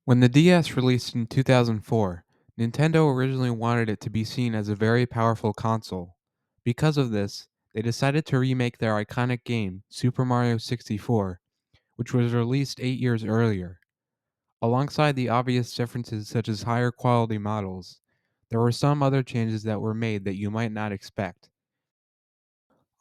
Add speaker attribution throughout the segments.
Speaker 1: When the DS released in 2004, Nintendo originally wanted it to be seen as a very powerful console. Because of this, they decided to remake their iconic game, Super Mario 64, which was released 8 years earlier. Alongside the obvious differences such as higher quality models, there were some other changes that were made that you might not expect.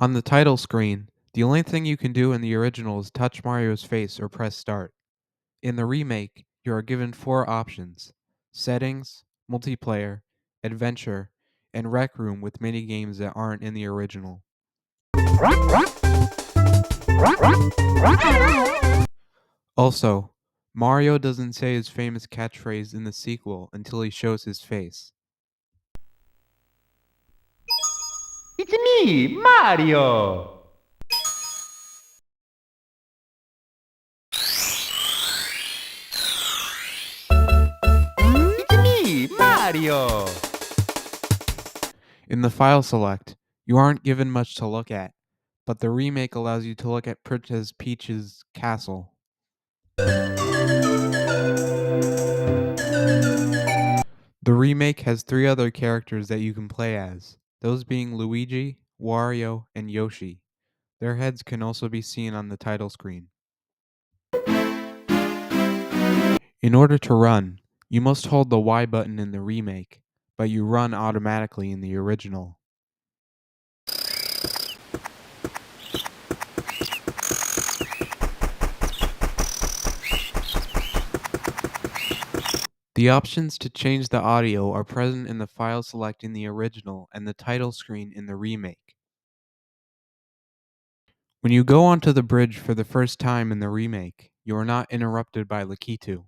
Speaker 1: On the title screen, the only thing you can do in the original is touch Mario's face or press start. In the remake, you are given 4 options: Settings, Multiplayer, Adventure, and Rec Room with mini games that aren't in the original. Also, Mario doesn't say his famous catchphrase in the sequel until he shows his face.
Speaker 2: It's me, Mario! It's me, Mario!
Speaker 1: In the file select, you aren't given much to look at, but the remake allows you to look at Princess Peach's castle. The remake has 3 other characters that you can play as, those being Luigi, Wario, and Yoshi. Their heads can also be seen on the title screen. In order to run, you must hold the Y button in the remake, but you run automatically in the original. The options to change the audio are present in the file select in the original and the title screen in the remake. When you go onto the bridge for the first time in the remake, you are not interrupted by Lakitu.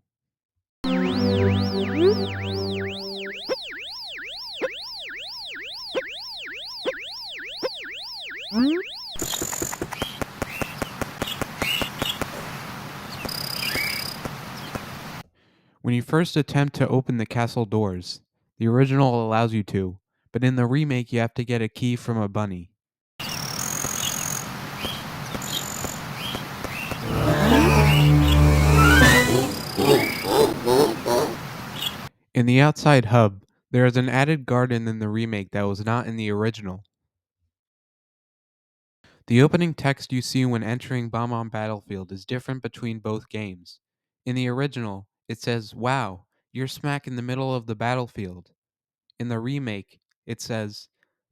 Speaker 1: When you first attempt to open the castle doors, the original allows you to, but in the remake you have to get a key from a bunny. In the outside hub, there is an added garden in the remake that was not in the original. The opening text you see when entering Bomb Battlefield is different between both games. In the original, it says, "Wow, you're smack in the middle of the battlefield." In the remake, it says,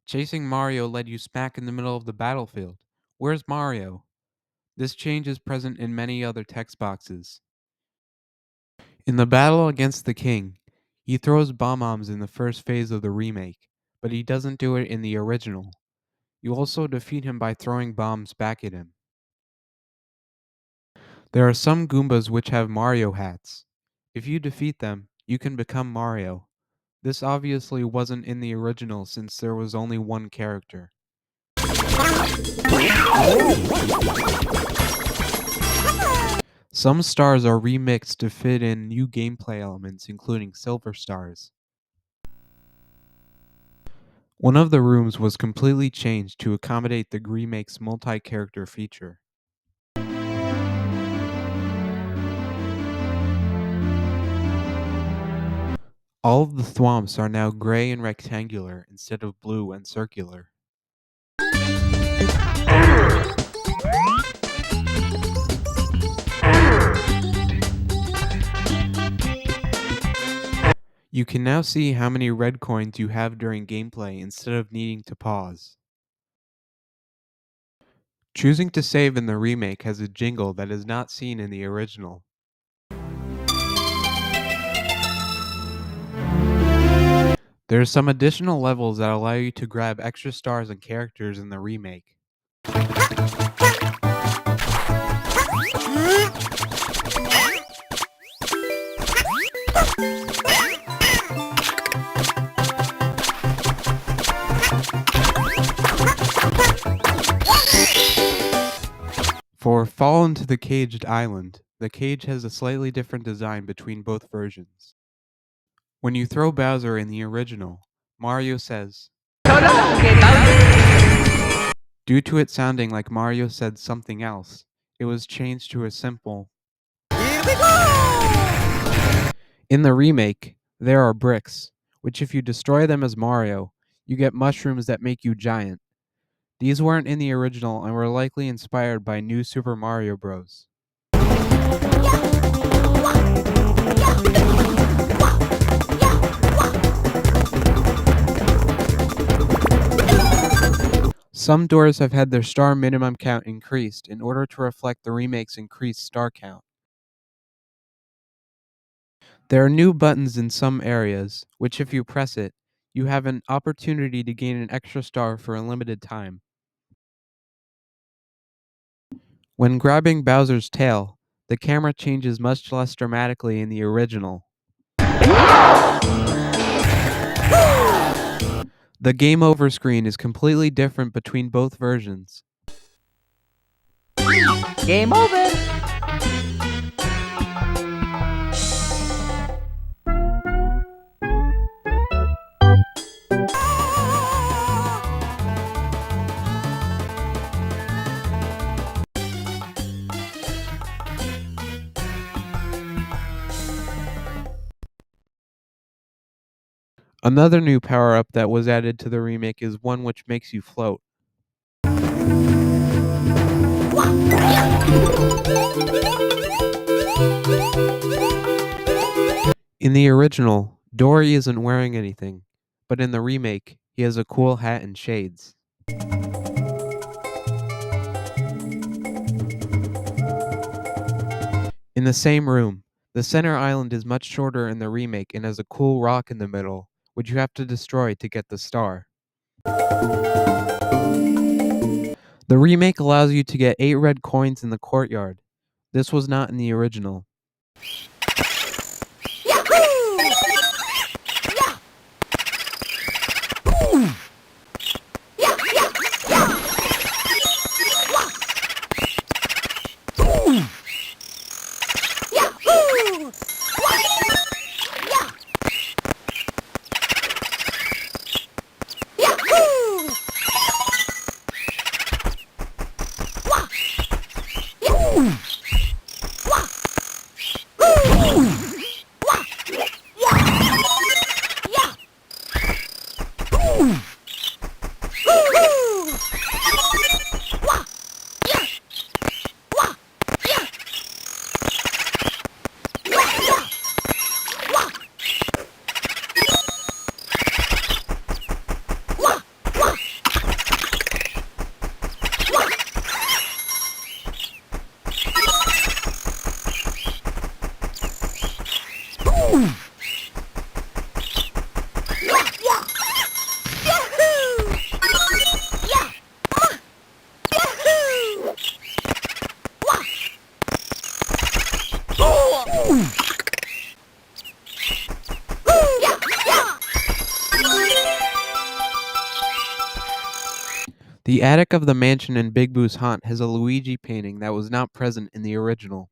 Speaker 1: "Chasing Mario led you smack in the middle of the battlefield. Where's Mario?" This change is present in many other text boxes. In the battle against the king, he throws bombs in the first phase of the remake, but he doesn't do it in the original. You also defeat him by throwing bombs back at him. There are some Goombas which have Mario hats. If you defeat them, you can become Mario. This obviously wasn't in the original since there was only one character. Some stars are remixed to fit in new gameplay elements, including silver stars. One of the rooms was completely changed to accommodate the remake's multi-character feature. All of the thwomps are now gray and rectangular instead of blue and circular. You can now see how many red coins you have during gameplay instead of needing to pause. Choosing to save in the remake has a jingle that is not seen in the original. There are some additional levels that allow you to grab extra stars and characters in the remake. For Fall into the Caged Island, the cage has a slightly different design between both versions. When you throw Bowser in the original, Mario says, due to it sounding like Mario said something else, it was changed to a simple,
Speaker 2: Here we go!
Speaker 1: In the remake, there are bricks, which if you destroy them as Mario, you get mushrooms that make you giant. These weren't in the original and were likely inspired by New Super Mario Bros. Some doors have had their star minimum count increased in order to reflect the remake's increased star count. There are new buttons in some areas, which if you press it, you have an opportunity to gain an extra star for a limited time. When grabbing Bowser's tail, the camera changes much less dramatically in the original. The game over screen is completely different between both versions.
Speaker 2: Game over.
Speaker 1: Another new power-up that was added to the remake is one which makes you float. In the original, Dory isn't wearing anything, but in the remake, he has a cool hat and shades. In the same room, the center island is much shorter in the remake and has a cool rock in the middle, which you have to destroy to get the star. The remake allows you to get 8 red coins in the courtyard. This was not in the original. The attic of the mansion in Big Boo's Haunt has a Luigi painting that was not present in the original.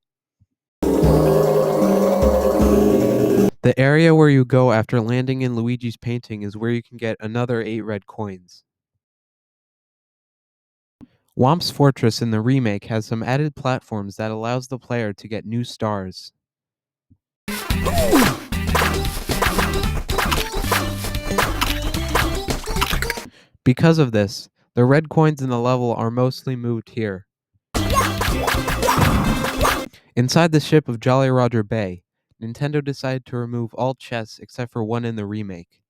Speaker 1: The area where you go after landing in Luigi's painting is where you can get another 8 red coins. Womp's Fortress in the remake has some added platforms that allows the player to get new stars. Because of this, the red coins in the level are mostly moved here. Inside the ship of Jolly Roger Bay, Nintendo decided to remove all chests except for one in the remake.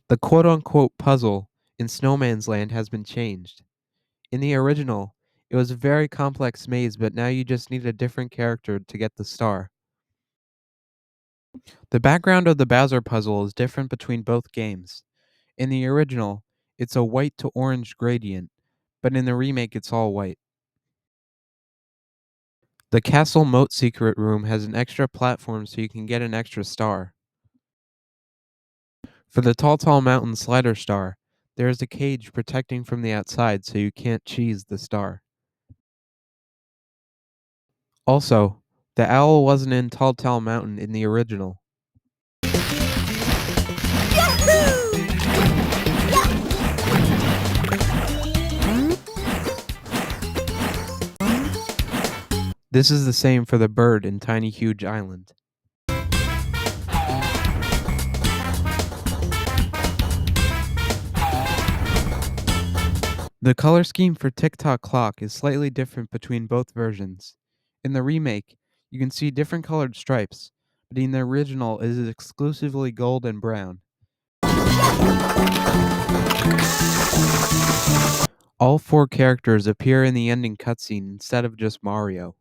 Speaker 1: The quote-unquote puzzle in Snowman's Land has been changed. In the original, it was a very complex maze, but now you just need a different character to get the star. The background of the Bowser puzzle is different between both games. In the original, it's a white to orange gradient, but in the remake it's all white. The Castle Moat Secret Room has an extra platform so you can get an extra star. For the Tall Mountain Slider Star, there is a cage protecting from the outside so you can't cheese the star. Also, the owl wasn't in Tall Mountain in the original. This is the same for the bird in Tiny Huge Island. The color scheme for Tick-Tock Clock is slightly different between both versions. In the remake, you can see different colored stripes, but in the original it is exclusively gold and brown. All 4 characters appear in the ending cutscene instead of just Mario.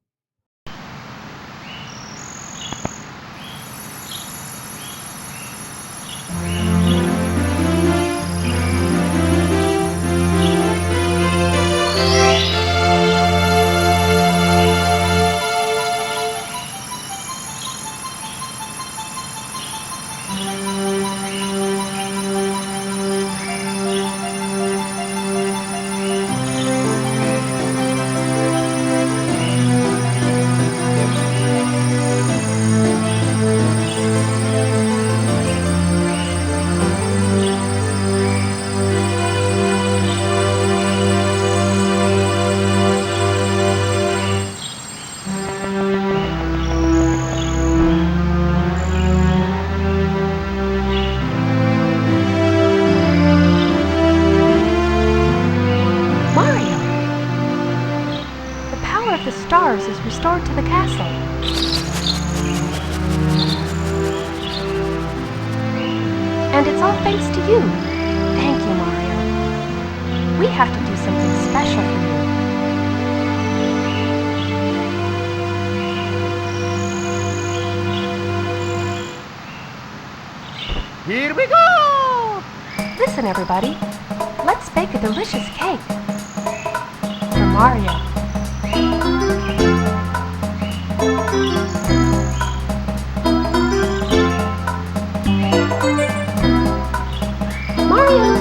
Speaker 3: Mario! The power of the stars is restored to the castle. And it's all thanks to you. Thank you, Mario. We have to do something special for you.
Speaker 2: Here we go!
Speaker 3: Listen, everybody. Let's bake a delicious cake. For Mario. Mario!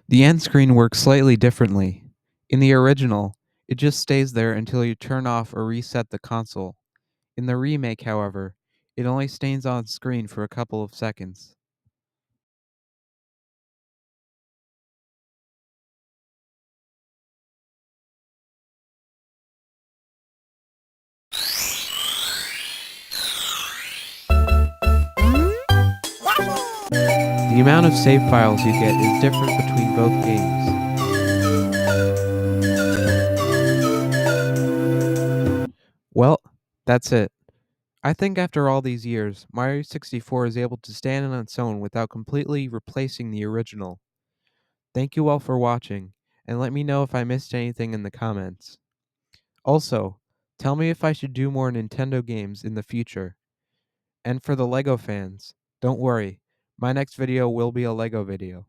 Speaker 1: The end screen works slightly differently. In the original, it just stays there until you turn off or reset the console. In the remake, however, it only stays on screen for a couple of seconds. The amount of save files you get is different between both games. Well, that's it. I think after all these years, Mario 64 is able to stand on its own without completely replacing the original. Thank you all for watching, and let me know if I missed anything in the comments. Also, tell me if I should do more Nintendo games in the future. And for the LEGO fans, don't worry, my next video will be a LEGO video.